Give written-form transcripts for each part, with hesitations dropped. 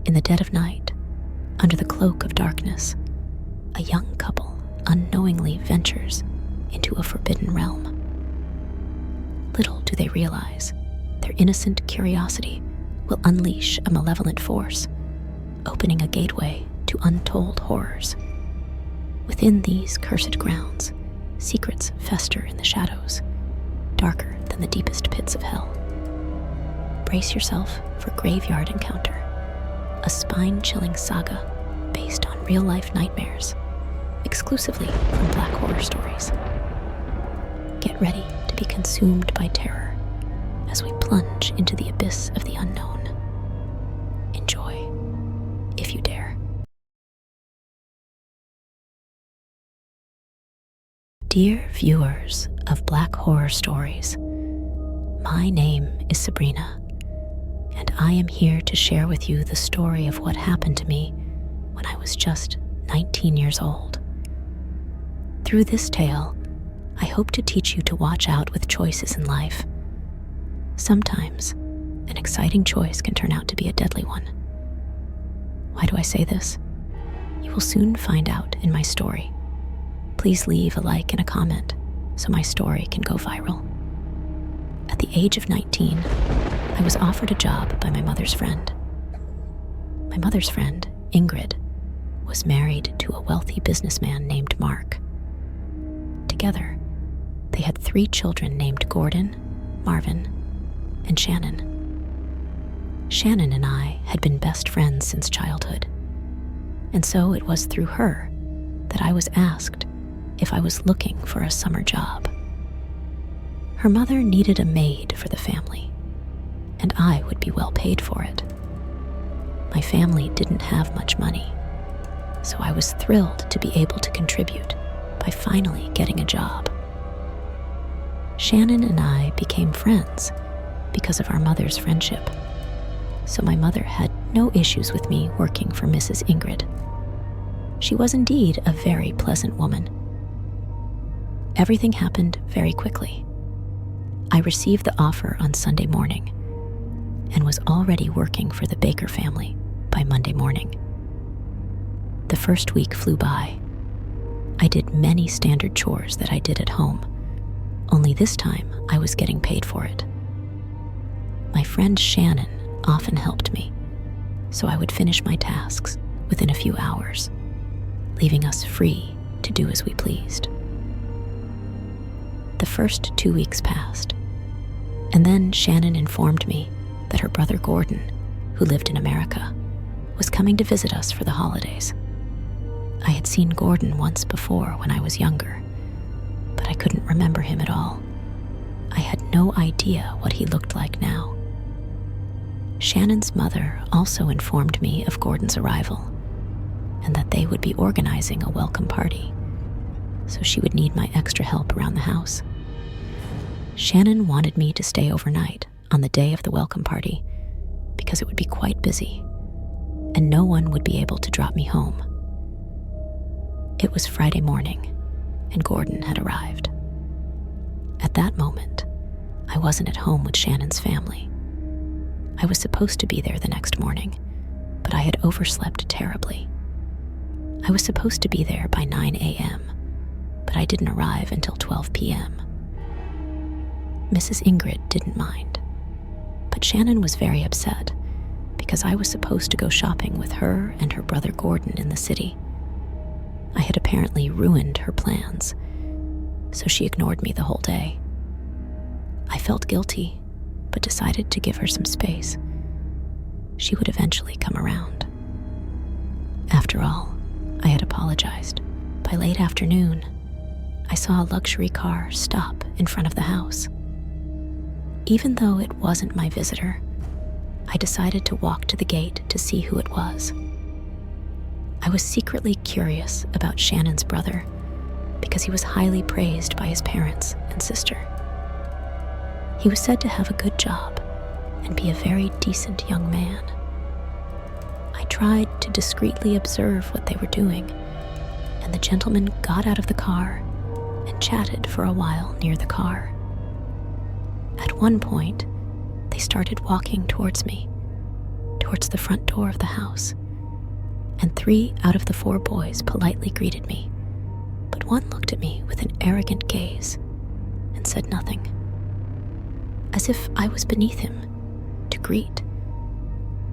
In the dead of night, under the cloak of darkness, a young couple unknowingly ventures into a forbidden realm. Little do they realize, their innocent curiosity will unleash a malevolent force, opening a gateway to untold horrors. Within these cursed grounds, secrets fester in the shadows, darker than the deepest pits of hell. Brace yourself for Graveyard Encounter, a spine-chilling saga based on real-life nightmares, exclusively from Black Horror Stories. Get ready to be consumed by terror as we plunge into the abyss of the unknown. Enjoy, if you dare. Dear viewers of Black Horror Stories, my name is Sabrina, and I am here to share with you the story of what happened to me when I was just 19 years old. Through this tale, I hope to teach you to watch out with choices in life. Sometimes, an exciting choice can turn out to be a deadly one. Why do I say this? You will soon find out in my story. Please leave a like and a comment so my story can go viral. At the age of 19, I was offered a job by my mother's friend. My mother's friend, Ingrid, was married to a wealthy businessman named Mark. Together, they had 3 children named Gordon, Marvin, and Shannon. Shannon and I had been best friends since childhood, and so it was through her that I was asked if I was looking for a summer job. Her mother needed a maid for the family, and I would be well paid for it. My family didn't have much money, so I was thrilled to be able to contribute by finally getting a job. Shannon and I became friends because of our mother's friendship, so my mother had no issues with me working for Mrs. Ingrid. She was indeed a very pleasant woman. Everything happened very quickly. I received the offer on Sunday morning and was already working for the Baker family by Monday morning. The first week flew by. I did many standard chores that I did at home, only this time I was getting paid for it. My friend Shannon often helped me, so I would finish my tasks within a few hours, leaving us free to do as we pleased. The first 2 weeks passed, and then Shannon informed me that her brother Gordon, who lived in America, was coming to visit us for the holidays. I had seen Gordon once before when I was younger, but I couldn't remember him at all. I had no idea what he looked like now. Shannon's mother also informed me of Gordon's arrival and that they would be organizing a welcome party, so she would need my extra help around the house. Shannon wanted me to stay overnight on the day of the welcome party because it would be quite busy and no one would be able to drop me home. It was Friday morning and Gordon had arrived. At that moment, I wasn't at home with Shannon's family. I was supposed to be there the next morning, but I had overslept terribly. I was supposed to be there by 9 a.m., but I didn't arrive until 12 p.m. Mrs. Ingrid didn't mind, but Shannon was very upset because I was supposed to go shopping with her and her brother Gordon in the city. I had apparently ruined her plans, so she ignored me the whole day. I felt guilty, but decided to give her some space. She would eventually come around. After all, I had apologized. By late afternoon, I saw a luxury car stop in front of the house. Even though it wasn't my visitor, I decided to walk to the gate to see who it was. I was secretly curious about Shannon's brother because he was highly praised by his parents and sister. He was said to have a good job and be a very decent young man. I tried to discreetly observe what they were doing, and the gentleman got out of the car and chatted for a while near the car. At one point, they started walking towards me, towards the front door of the house, and 3 out of the 4 boys politely greeted me, but one looked at me with an arrogant gaze and said nothing, as if I was beneath him to greet.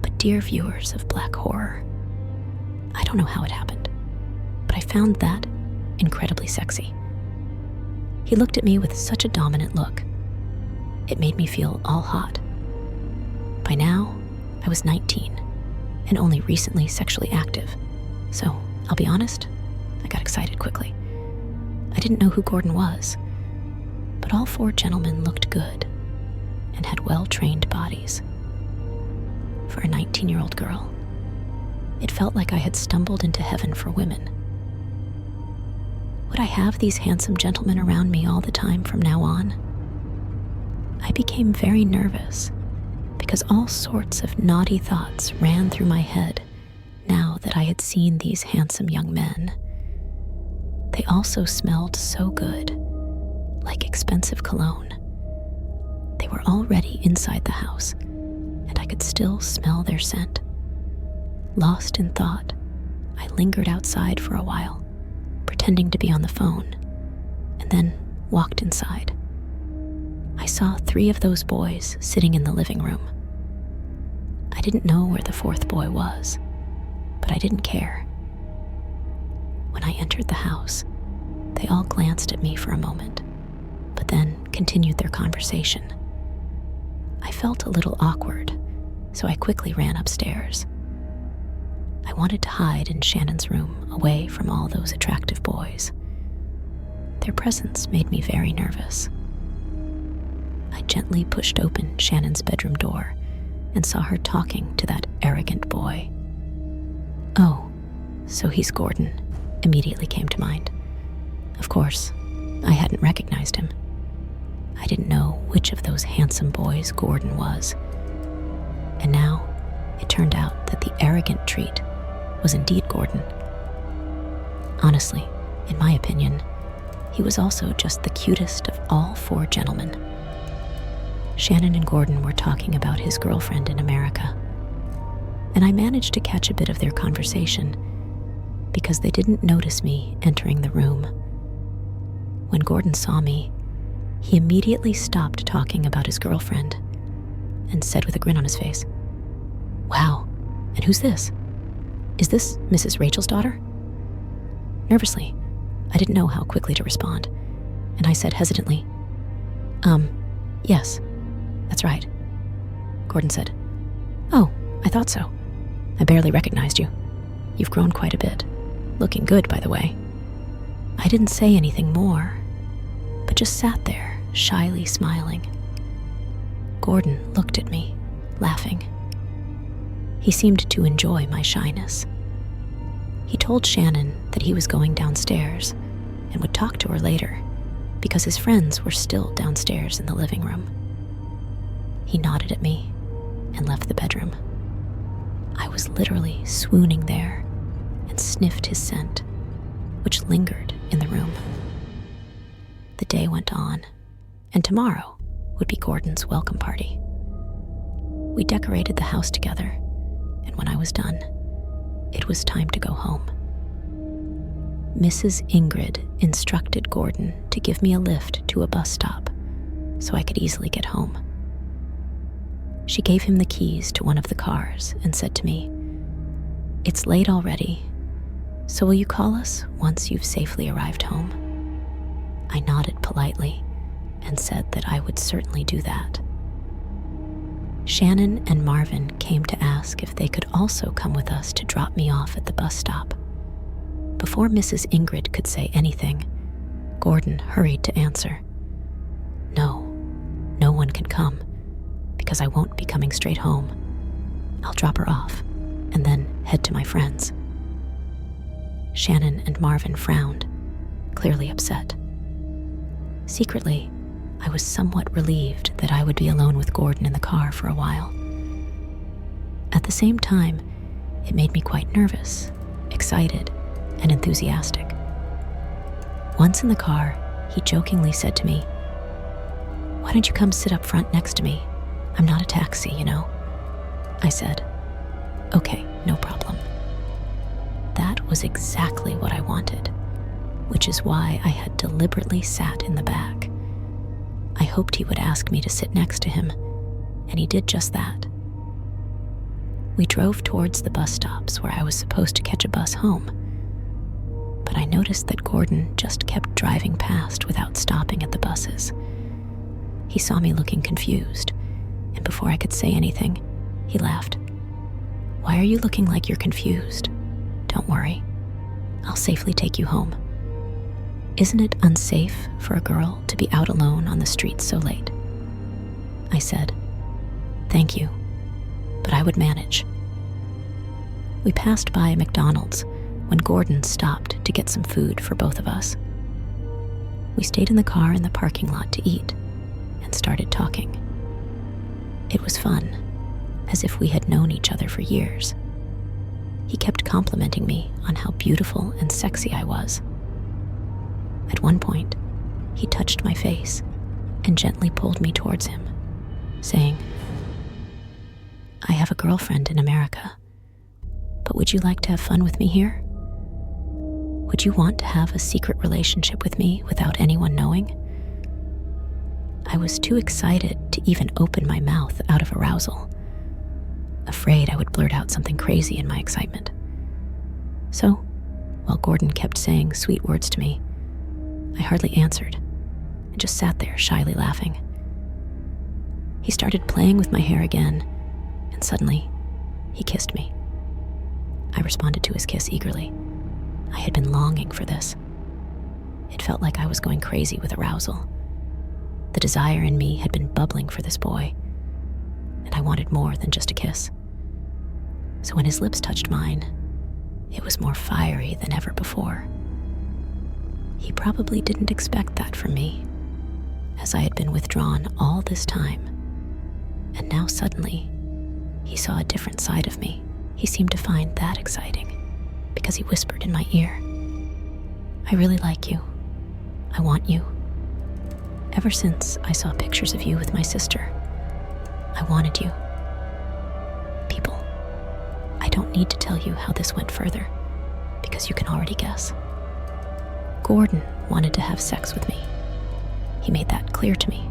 But dear viewers of Black Horror, I don't know how it happened, but I found that incredibly sexy. He looked at me with such a dominant look. It made me feel all hot. By now, I was 19 and only recently sexually active, so I'll be honest, I got excited quickly. I didn't know who Gordon was, but all 4 gentlemen looked good and had well-trained bodies. For a 19-year-old girl, it felt like I had stumbled into heaven for women. Would I have these handsome gentlemen around me all the time from now on? I became very nervous because all sorts of naughty thoughts ran through my head now that I had seen these handsome young men. They also smelled so good, like expensive cologne. They were already inside the house, and I could still smell their scent. Lost in thought, I lingered outside for a while, pretending to be on the phone, and then walked inside. I saw 3 of those boys sitting in the living room. I didn't know where the 4th boy was, but I didn't care. When I entered the house, they all glanced at me for a moment, but then continued their conversation. I felt a little awkward, so I quickly ran upstairs. I wanted to hide in Shannon's room away from all those attractive boys. Their presence made me very nervous. I gently pushed open Shannon's bedroom door and saw her talking to that arrogant boy. Oh, so he's Gordon, immediately came to mind. Of course, I hadn't recognized him. I didn't know which of those handsome boys Gordon was. And now it turned out that the arrogant treat was indeed Gordon. Honestly, in my opinion, he was also just the cutest of all 4 gentlemen. Shannon and Gordon were talking about his girlfriend in America, and I managed to catch a bit of their conversation because they didn't notice me entering the room. When Gordon saw me, he immediately stopped talking about his girlfriend and said with a grin on his face, "Wow, and who's this? Is this Mrs. Rachel's daughter?" Nervously, I didn't know how quickly to respond, and I said hesitantly, Yes, that's right." Gordon said, "Oh, I thought so. I barely recognized you. You've grown quite a bit. Looking good, by the way." I didn't say anything more, but just sat there, shyly smiling. Gordon looked at me, laughing. He seemed to enjoy my shyness. He told Shannon that he was going downstairs and would talk to her later because his friends were still downstairs in the living room. He nodded at me and left the bedroom. I was literally swooning there and sniffed his scent, which lingered in the room. The day went on, and tomorrow would be Gordon's welcome party. We decorated the house together, and when I was done, it was time to go home. Mrs. Ingrid instructed Gordon to give me a lift to a bus stop so I could easily get home. She gave him the keys to one of the cars and said to me, "It's late already, so will you call us once you've safely arrived home?" I nodded politely and said that I would certainly do that. Shannon and Marvin came to ask if they could also come with us to drop me off at the bus stop. Before Mrs. Ingrid could say anything, Gordon hurried to answer, "No, no one can come, because I won't be coming straight home. I'll drop her off and then head to my friends." Shannon and Marvin frowned, clearly upset. Secretly, I was somewhat relieved that I would be alone with Gordon in the car for a while. At the same time, it made me quite nervous, excited, and enthusiastic. Once in the car, he jokingly said to me, "Why don't you come sit up front next to me? I'm not a taxi, you know." I said, Okay, no problem. That was exactly what I wanted, which is why I had deliberately sat in the back. I hoped he would ask me to sit next to him, and he did just that. We drove towards the bus stops where I was supposed to catch a bus home, but I noticed that Gordon just kept driving past without stopping at the buses. He saw me looking confused, and before I could say anything, he laughed. "Why are you looking like you're confused? Don't worry, I'll safely take you home. Isn't it unsafe for a girl to be out alone on the streets so late?" I said, "Thank you, but I would manage." We passed by a McDonald's when Gordon stopped to get some food for both of us. We stayed in the car in the parking lot to eat and started talking. It was fun, as if we had known each other for years. He kept complimenting me on how beautiful and sexy I was. At one point, he touched my face and gently pulled me towards him, saying, "I have a girlfriend in America, but would you like to have fun with me here? Would you want to have a secret relationship with me without anyone knowing?" I was too excited to even open my mouth out of arousal, afraid I would blurt out something crazy in my excitement. So, while Gordon kept saying sweet words to me, I hardly answered and just sat there shyly laughing. He started playing with my hair again, and suddenly, he kissed me. I responded to his kiss eagerly. I had been longing for this. It felt like I was going crazy with arousal. The desire in me had been bubbling for this boy, and I wanted more than just a kiss. So when his lips touched mine, it was more fiery than ever before. He probably didn't expect that from me, as I had been withdrawn all this time. And now suddenly, he saw a different side of me. He seemed to find that exciting, because he whispered in my ear, "I really like you. I want you. Ever since I saw pictures of you with my sister, I wanted you." People, I don't need to tell you how this went further, because you can already guess. Gordon wanted to have sex with me. He made that clear to me.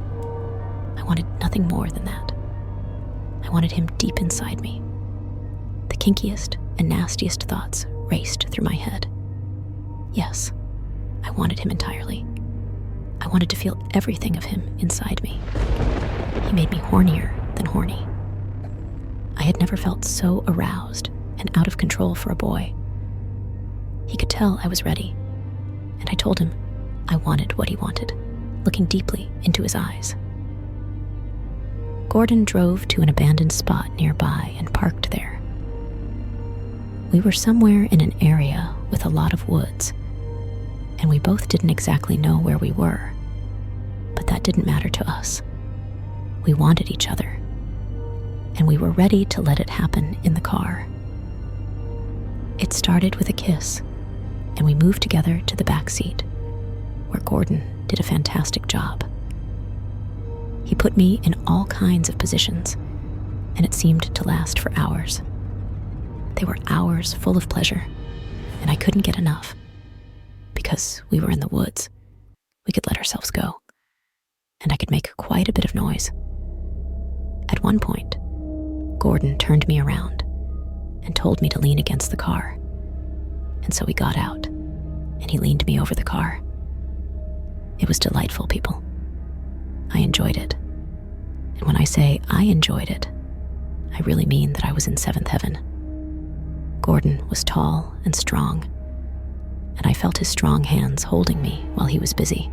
I wanted nothing more than that. I wanted him deep inside me. The kinkiest and nastiest thoughts raced through my head. Yes, I wanted him entirely. I wanted to feel everything of him inside me. He made me hornier than horny. I had never felt so aroused and out of control for a boy. He could tell I was ready, and I told him I wanted what he wanted, looking deeply into his eyes. Gordon drove to an abandoned spot nearby and parked there. We were somewhere in an area with a lot of woods, and we both didn't exactly know where we were, but that didn't matter to us. We wanted each other, and we were ready to let it happen in the car. It started with a kiss, and we moved together to the back seat, where Gordon did a fantastic job. He put me in all kinds of positions, and it seemed to last for hours. They were hours full of pleasure, and I couldn't get enough. Because we were in the woods, we could let ourselves go, and I could make quite a bit of noise. At one point, Gordon turned me around and told me to lean against the car. And so we got out, and he leaned me over the car. It was delightful, people. I enjoyed it. And when I say I enjoyed it, I really mean that I was in seventh heaven. Gordon was tall and strong, and I felt his strong hands holding me while he was busy.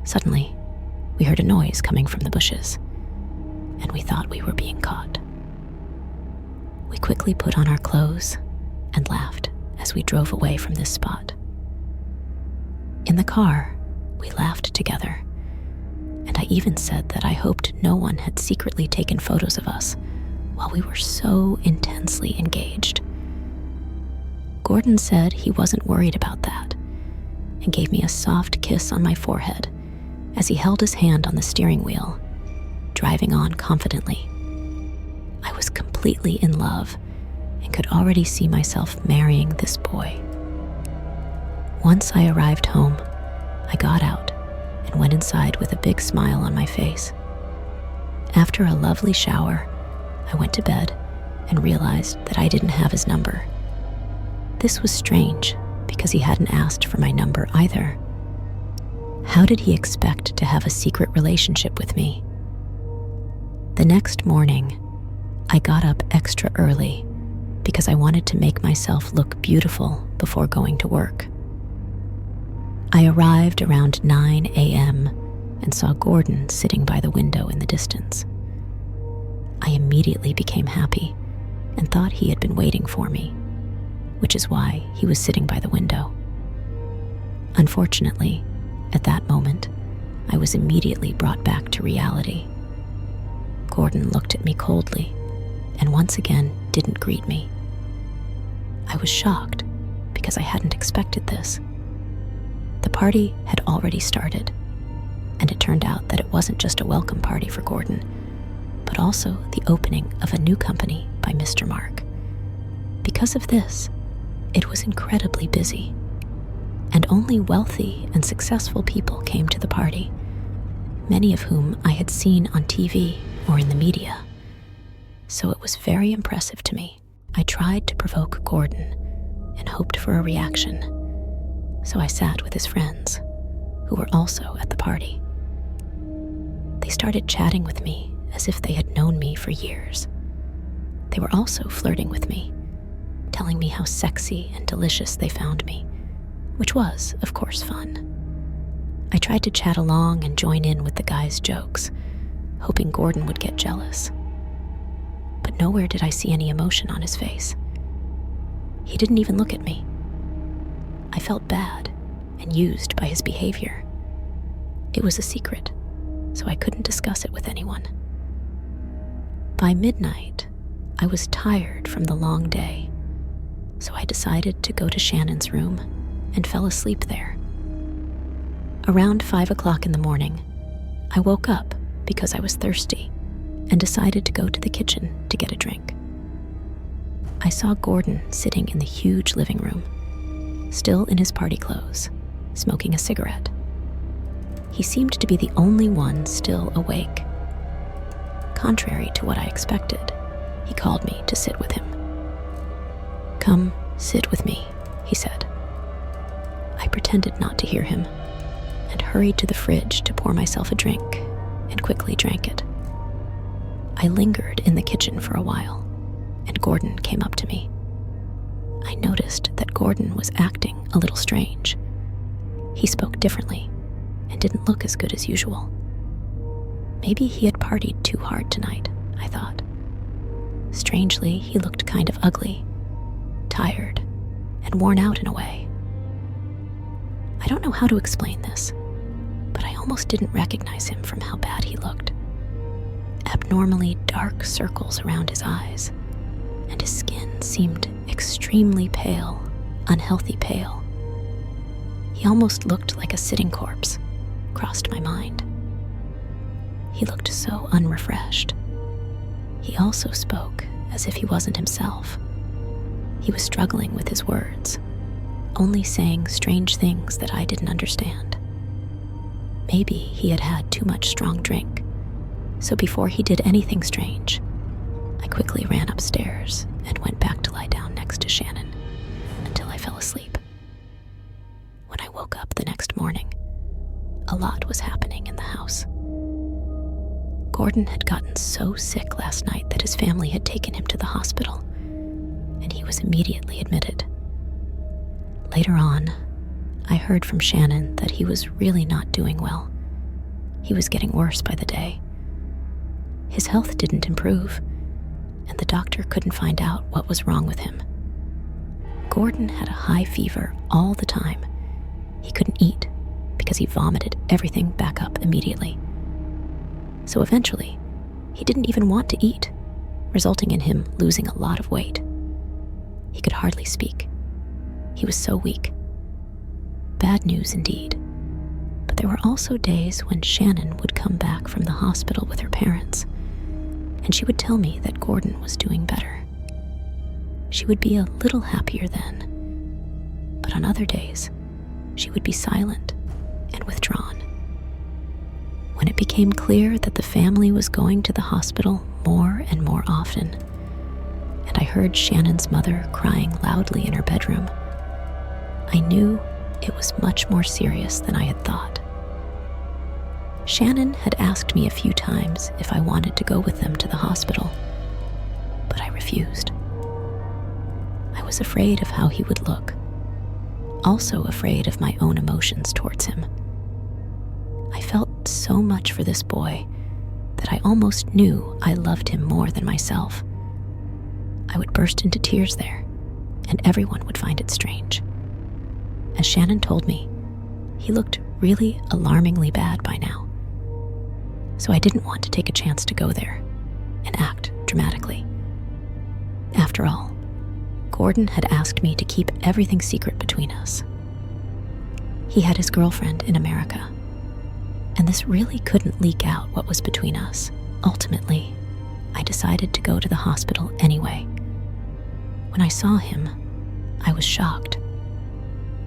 Suddenly, we heard a noise coming from the bushes, and we thought we were being caught. We quickly put on our clothes and laughed as we drove away from this spot. In the car, we laughed together, and I even said that I hoped no one had secretly taken photos of us while we were so intensely engaged. Gordon said he wasn't worried about that and gave me a soft kiss on my forehead as he held his hand on the steering wheel, driving on confidently. I was completely completely in love and could already see myself marrying this boy. Once I arrived home, I got out and went inside with a big smile on my face. After a lovely shower, I went to bed and realized that I didn't have his number. This was strange because he hadn't asked for my number either. How did he expect to have a secret relationship with me? The next morning, I got up extra early because I wanted to make myself look beautiful before going to work. I arrived around 9 a.m. and saw Gordon sitting by the window in the distance. I immediately became happy and thought he had been waiting for me, which is why he was sitting by the window. Unfortunately, at that moment, I was immediately brought back to reality. Gordon looked at me coldly and once again didn't greet me. I was shocked because I hadn't expected this. The party had already started, and it turned out that it wasn't just a welcome party for Gordon, but also the opening of a new company by Mr. Mark. Because of this, it was incredibly busy, and only wealthy and successful people came to the party, many of whom I had seen on TV or in the media. So it was very impressive to me. I tried to provoke Gordon and hoped for a reaction. So I sat with his friends, who were also at the party. They started chatting with me as if they had known me for years. They were also flirting with me, telling me how sexy and delicious they found me, which was, of course, fun. I tried to chat along and join in with the guys' jokes, hoping Gordon would get jealous. But nowhere did I see any emotion on his face. He didn't even look at me. I felt bad and used by his behavior. It was a secret, so I couldn't discuss it with anyone. By midnight, I was tired from the long day, so I decided to go to Shannon's room and fell asleep there. Around 5 o'clock in the morning, I woke up because I was thirsty and decided to go to the kitchen to get a drink. I saw Gordon sitting in the huge living room, still in his party clothes, smoking a cigarette. He seemed to be the only one still awake. Contrary to what I expected, he called me to sit with him. "Come, sit with me," he said. I pretended not to hear him and hurried to the fridge to pour myself a drink and quickly drank it. I lingered in the kitchen for a while, and Gordon came up to me. I noticed that Gordon was acting a little strange. He spoke differently and didn't look as good as usual. Maybe he had partied too hard tonight, I thought. Strangely, he looked kind of ugly, tired, and worn out in a way. I don't know how to explain this, but I almost didn't recognize him from how bad he looked. Abnormally dark circles around his eyes, and his skin seemed extremely pale, unhealthy pale. He almost looked like a sitting corpse, crossed my mind. He looked so unrefreshed. He also spoke as if he wasn't himself. He was struggling with his words, only saying strange things that I didn't understand. Maybe he had had too much strong drink, so before he did anything strange, I quickly ran upstairs and went back to lie down next to Shannon until I fell asleep. When I woke up the next morning, a lot was happening in the house. Gordon had gotten so sick last night that his family had taken him to the hospital, and he was immediately admitted. Later on, I heard from Shannon that he was really not doing well. He was getting worse by the day. His health didn't improve, and the doctor couldn't find out what was wrong with him. Gordon had a high fever all the time. He couldn't eat because he vomited everything back up immediately. So eventually, he didn't even want to eat, resulting in him losing a lot of weight. He could hardly speak. He was so weak. Bad news indeed. But there were also days when Shannon would come back from the hospital with her parents, and she would tell me that Gordon was doing better. She would be a little happier then, but on other days, she would be silent and withdrawn. When it became clear that the family was going to the hospital more and more often, and I heard Shannon's mother crying loudly in her bedroom, I knew it was much more serious than I had thought. Shannon had asked me a few times if I wanted to go with them to the hospital, but I refused. I was afraid of how he would look, also afraid of my own emotions towards him. I felt so much for this boy that I almost knew I loved him more than myself. I would burst into tears there, and everyone would find it strange. As Shannon told me, he looked really alarmingly bad by now. So I didn't want to take a chance to go there and act dramatically. After all, Gordon had asked me to keep everything secret between us. He had his girlfriend in America, and this really couldn't leak out what was between us. Ultimately, I decided to go to the hospital anyway. When I saw him, I was shocked.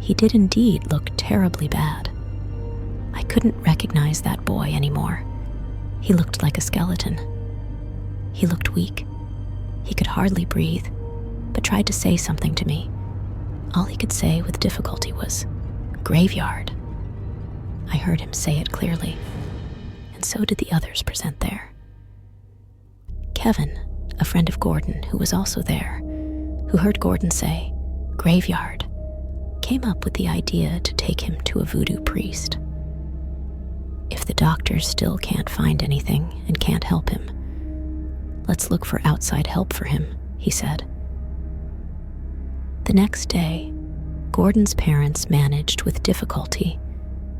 He did indeed look terribly bad. I couldn't recognize that boy anymore. He looked like a skeleton. He looked weak. He could hardly breathe, but tried to say something to me. All he could say with difficulty was, "Graveyard." I heard him say it clearly, and so did the others present there. Kevin, a friend of Gordon who was also there, who heard Gordon say, "Graveyard," came up with the idea to take him to a voodoo priest. If the doctors still can't find anything and can't help him, let's look for outside help for him, he said. The next day, Gordon's parents managed with difficulty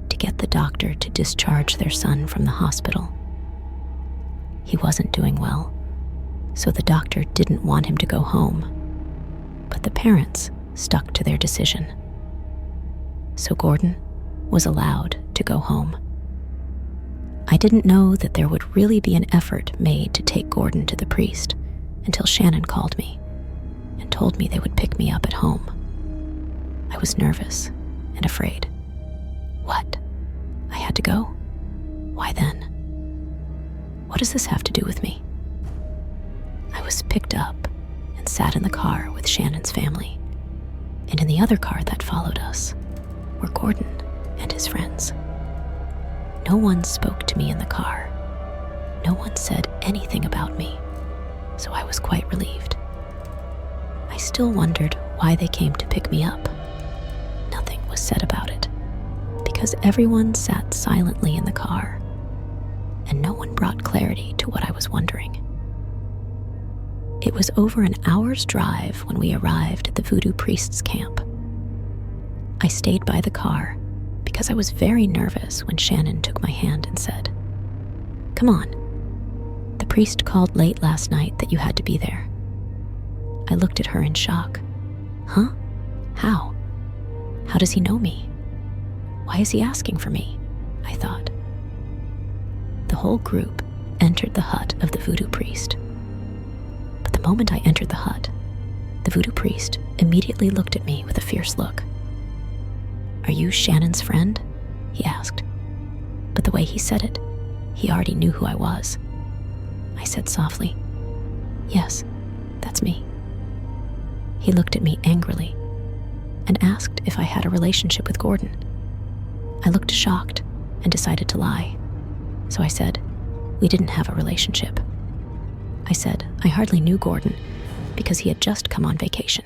to get the doctor to discharge their son from the hospital. He wasn't doing well, so the doctor didn't want him to go home, but the parents stuck to their decision. So Gordon was allowed to go home. I didn't know that there would really be an effort made to take Gordon to the priest until Shannon called me and told me they would pick me up at home. I was nervous and afraid. What? I had to go? Why then? What does this have to do with me? I was picked up and sat in the car with Shannon's family, and in the other car that followed us were Gordon and his friends. No one spoke to me in the car. No one said anything about me, so I was quite relieved. I still wondered why they came to pick me up. Nothing was said about it, because everyone sat silently in the car, and no one brought clarity to what I was wondering. It was over an hour's drive when we arrived at the voodoo priest's camp. I stayed by the car because I was very nervous when Shannon took my hand and said, "Come on. The priest called late last night that you had to be there." I looked at her in shock. Huh? How? How does he know me? Why is he asking for me? I thought. The whole group entered the hut of the voodoo priest. But the moment I entered the hut, the voodoo priest immediately looked at me with a fierce look. "Are you Shannon's friend?" he asked. But the way he said it, he already knew who I was. I said softly, "Yes, that's me." He looked at me angrily and asked if I had a relationship with Gordon. I looked shocked and decided to lie. So I said, "We didn't have a relationship." I said I hardly knew Gordon because he had just come on vacation.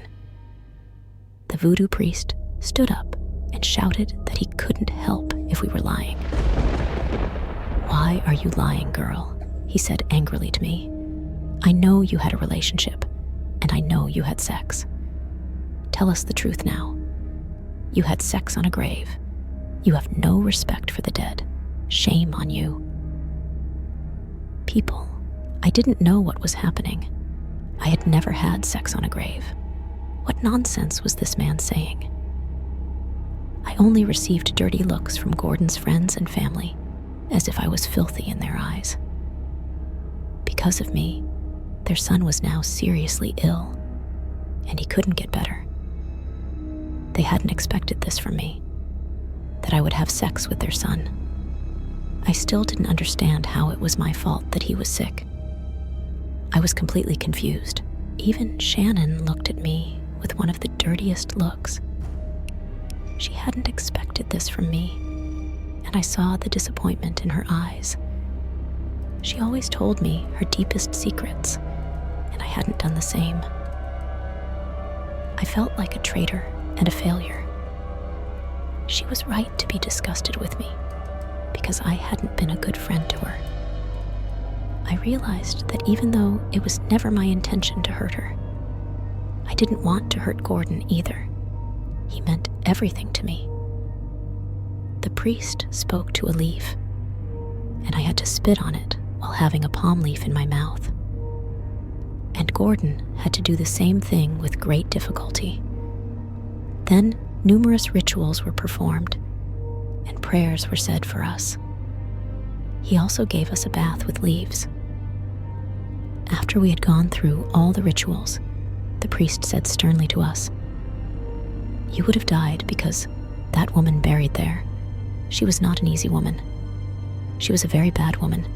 The voodoo priest stood up and shouted that he couldn't help if we were lying. "Why are you lying, girl?" he said angrily to me. "I know you had a relationship, and I know you had sex. Tell us the truth now. You had sex on a grave. You have no respect for the dead. Shame on you." People, I didn't know what was happening. I had never had sex on a grave. What nonsense was this man saying? I only received dirty looks from Gordon's friends and family, as if I was filthy in their eyes. because of me, their son was now seriously ill, and he couldn't get better. They hadn't expected this from me, that I would have sex with their son. I still didn't understand how it was my fault that he was sick. I was completely confused. Even Shannon looked at me with one of the dirtiest looks. She hadn't expected this from me, and I saw the disappointment in her eyes. She always told me her deepest secrets, and I hadn't done the same. I felt like a traitor and a failure. She was right to be disgusted with me, because I hadn't been a good friend to her. I realized that even though it was never my intention to hurt her, I didn't want to hurt Gordon either. He meant everything to me. The priest spoke to a leaf, and I had to spit on it while having a palm leaf in my mouth. And Gordon had to do the same thing with great difficulty. Then numerous rituals were performed, and prayers were said for us. He also gave us a bath with leaves. After we had gone through all the rituals, the priest said sternly to us, "You would have died because that woman buried there, she was not an easy woman. She was a very bad woman,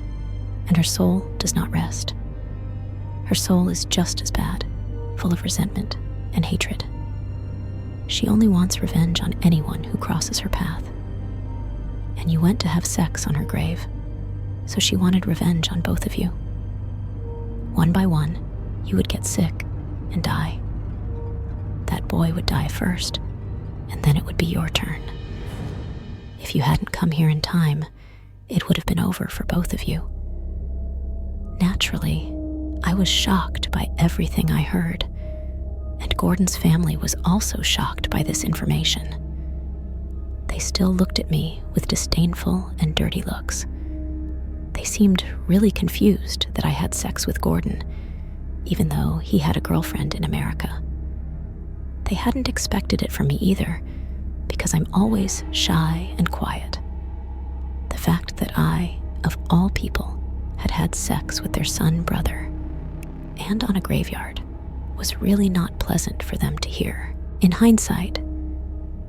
and her soul does not rest. Her soul is just as bad, full of resentment and hatred. She only wants revenge on anyone who crosses her path. And you went to have sex on her grave, so she wanted revenge on both of you. One by one, you would get sick and die. That boy would die first, and then it would be your turn. If you hadn't come here in time, it would have been over for both of you." Naturally, I was shocked by everything I heard, and Gordon's family was also shocked by this information. They still looked at me with disdainful and dirty looks. They seemed really confused that I had sex with Gordon, even though he had a girlfriend in America. They hadn't expected it from me either, because I'm always shy and quiet. The fact that I, of all people, had had sex with their son brother, and on a graveyard, was really not pleasant for them to hear. In hindsight,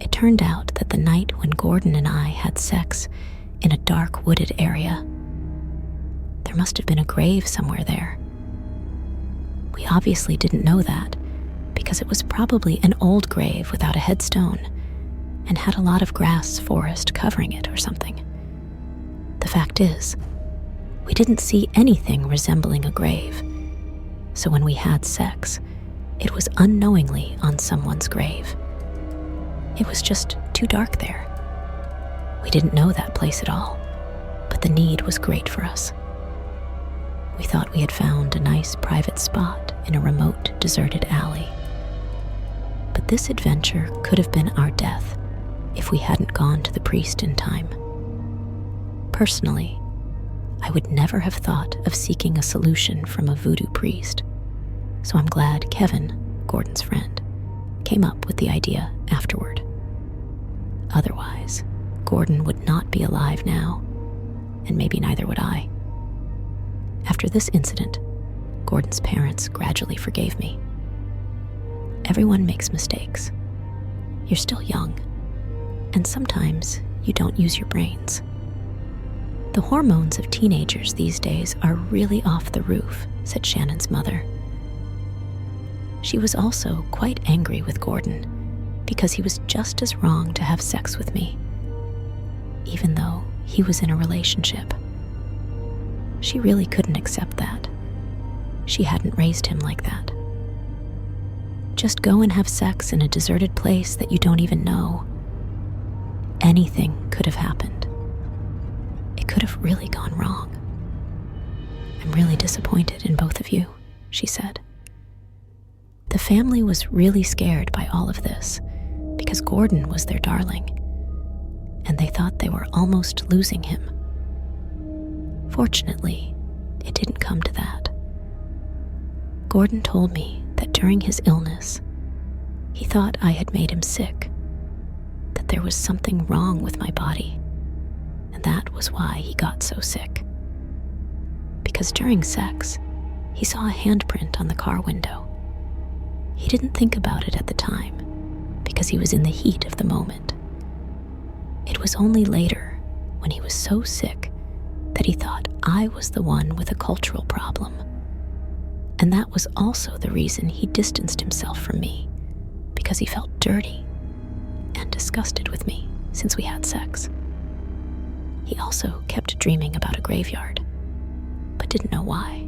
it turned out that the night when Gordon and I had sex in a dark wooded area, there must have been a grave somewhere there. We obviously didn't know that, because it was probably an old grave without a headstone and had a lot of grass forest covering it or something. The fact is, we didn't see anything resembling a grave, so when we had sex, it was unknowingly on someone's grave. It was just too dark there. We didn't know that place at all, but the need was great for us. We thought we had found a nice private spot in a remote, deserted alley. But this adventure could have been our death if we hadn't gone to the priest in time. Personally, I would never have thought of seeking a solution from a voodoo priest, so I'm glad Kevin, Gordon's friend, came up with the idea afterward. Otherwise, Gordon would not be alive now, and maybe neither would I. After this incident, Gordon's parents gradually forgave me. Everyone makes mistakes. You're still young, and sometimes you don't use your brains. The hormones of teenagers these days are really off the roof, said Shannon's mother. She was also quite angry with Gordon because he was just as wrong to have sex with me, even though he was in a relationship. She really couldn't accept that. She hadn't raised him like that. Just go and have sex in a deserted place that you don't even know. Anything could have happened. It could have really gone wrong. I'm really disappointed in both of you, she said. The family was really scared by all of this because Gordon was their darling, and they thought they were almost losing him. Fortunately, it didn't come to that. Gordon told me that during his illness, he thought I had made him sick, that there was something wrong with my body, and that was why he got so sick. Because during sex, he saw a handprint on the car window. He didn't think about it at the time because he was in the heat of the moment. It was only later, when he was so sick, that he thought I was the one with a cultural problem. And that was also the reason he distanced himself from me, because he felt dirty and disgusted with me since we had sex. He also kept dreaming about a graveyard, but didn't know why.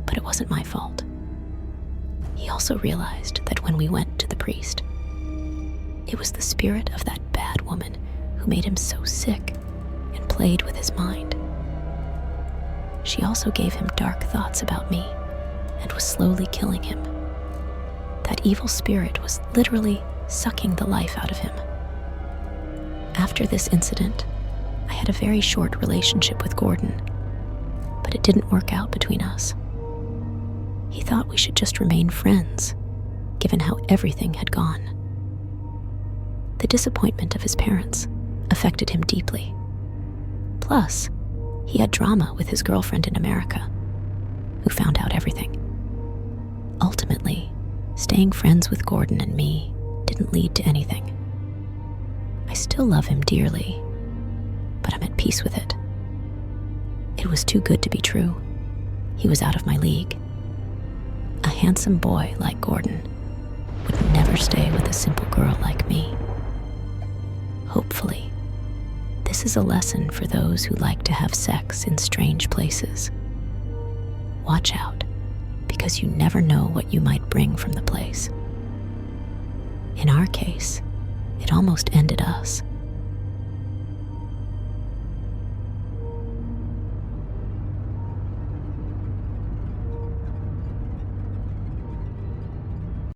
But it wasn't my fault. He also realized that when we went to the priest, it was the spirit of that bad woman who made him so sick and played with his mind. She also gave him dark thoughts about me and was slowly killing him. That evil spirit was literally sucking the life out of him. After this incident, I had a very short relationship with Gordon, but it didn't work out between us. He thought we should just remain friends, given how everything had gone. The disappointment of his parents affected him deeply. Plus, he had drama with his girlfriend in America, who found out everything. Ultimately, staying friends with Gordon and me didn't lead to anything. I still love him dearly, but I'm at peace with it. It was too good to be true. He was out of my league. A handsome boy like Gordon would never stay with a simple girl like me. Hopefully, this is a lesson for those who like to have sex in strange places. Watch out, because you never know what you might bring from the place. In our case, it almost ended us.